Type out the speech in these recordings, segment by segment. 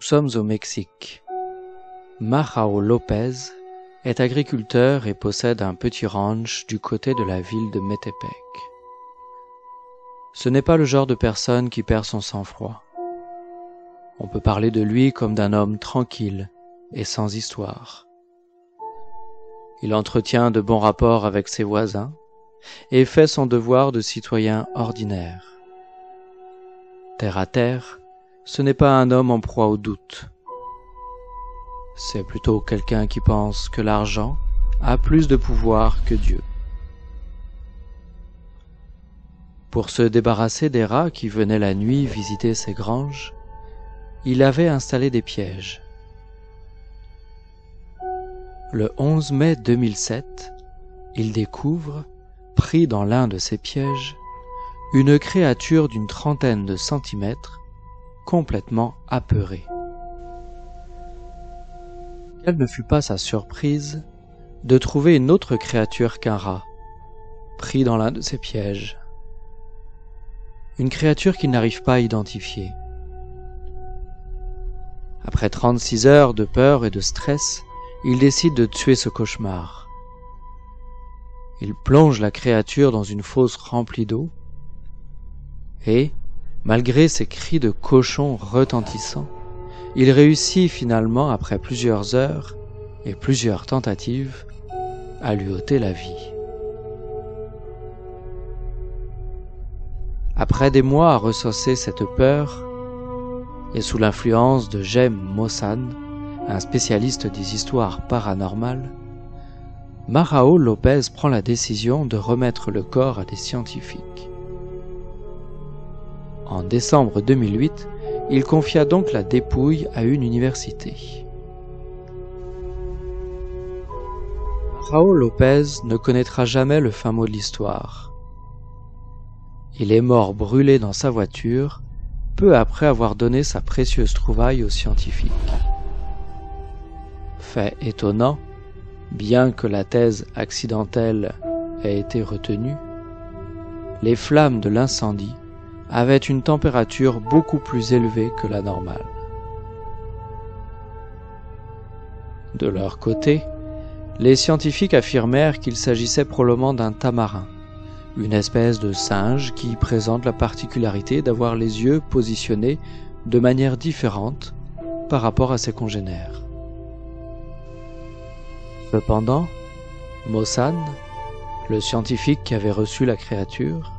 Nous sommes au Mexique. Marao Lopez est agriculteur et possède un petit ranch du côté de la ville de Metepec. Ce n'est pas le genre de personne qui perd son sang-froid. On peut parler de lui comme d'un homme tranquille et sans histoire. Il entretient de bons rapports avec ses voisins et fait son devoir de citoyen ordinaire. Terre à terre, ce n'est pas un homme en proie au doute. C'est plutôt quelqu'un qui pense que l'argent a plus de pouvoir que Dieu. Pour se débarrasser des rats qui venaient la nuit visiter ses granges, il avait installé des pièges. Le 11 mai 2007, il découvre, pris dans l'un de ces pièges, une créature d'une trentaine de centimètres, complètement apeurée. Quelle ne fut pas sa surprise de trouver une autre créature qu'un rat, pris dans l'un de ses pièges. Une créature qu'il n'arrive pas à identifier. Après 36 heures de peur et de stress, il décide de tuer ce cauchemar. Il plonge la créature dans une fosse remplie d'eau et, malgré ses cris de cochon retentissants, il réussit finalement, après plusieurs heures et plusieurs tentatives, à lui ôter la vie. Après des mois à ressasser cette peur, et sous l'influence de Jem Mossan, un spécialiste des histoires paranormales, Marao Lopez prend la décision de remettre le corps à des scientifiques. En décembre 2008, il confia donc la dépouille à une université. Marao Lopez ne connaîtra jamais le fin mot de l'histoire. Il est mort brûlé dans sa voiture, peu après avoir donné sa précieuse trouvaille aux scientifiques. Fait étonnant, bien que la thèse accidentelle ait été retenue, les flammes de l'incendie avaient une température beaucoup plus élevée que la normale. De leur côté, les scientifiques affirmèrent qu'il s'agissait probablement d'un tamarin, une espèce de singe qui présente la particularité d'avoir les yeux positionnés de manière différente par rapport à ses congénères. Cependant, Mossan, le scientifique qui avait reçu la créature,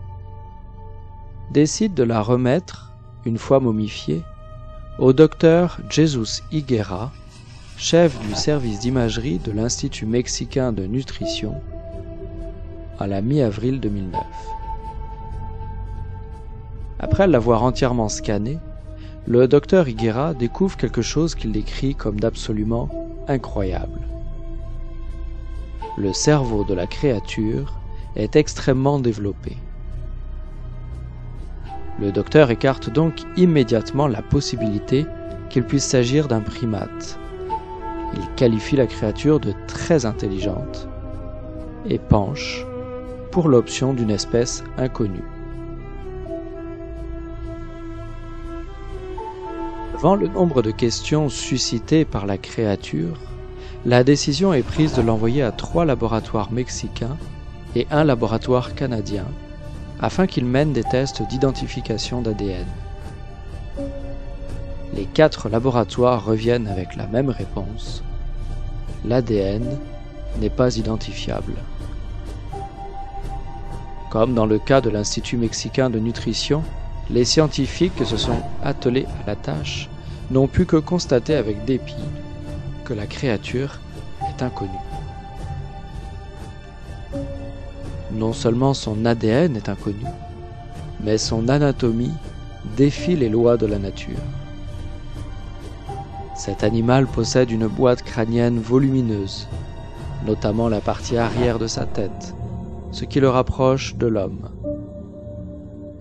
décide de la remettre, une fois momifiée, au docteur Jesus Higuera, chef du service d'imagerie de l'Institut mexicain de nutrition, à la mi-avril 2009. Après l'avoir entièrement scanné, le docteur Higuera découvre quelque chose qu'il décrit comme d'absolument incroyable. Le cerveau de la créature est extrêmement développé. Le docteur écarte donc immédiatement la possibilité qu'il puisse s'agir d'un primate. Il qualifie la créature de très intelligente et penche pour l'option d'une espèce inconnue. Devant le nombre de questions suscitées par la créature, la décision est prise de l'envoyer à 3 laboratoires mexicains et 1 laboratoire canadien afin qu'ils mènent des tests d'identification d'ADN. Les 4 laboratoires reviennent avec la même réponse. L'ADN n'est pas identifiable. Comme dans le cas de l'Institut mexicain de nutrition, les scientifiques qui se sont attelés à la tâche n'ont pu que constater avec dépit que la créature est inconnue. Non seulement son ADN est inconnu, mais son anatomie défie les lois de la nature. Cet animal possède une boîte crânienne volumineuse, notamment la partie arrière de sa tête, ce qui le rapproche de l'homme.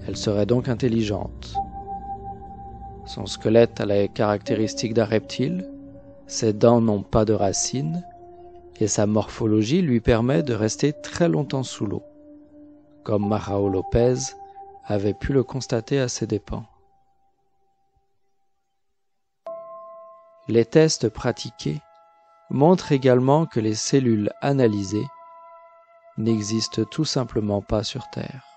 Elle serait donc intelligente. Son squelette a les caractéristiques d'un reptile, ses dents n'ont pas de racines, et sa morphologie lui permet de rester très longtemps sous l'eau, comme Marao Lopez avait pu le constater à ses dépens. Les tests pratiqués montrent également que les cellules analysées n'existent tout simplement pas sur Terre.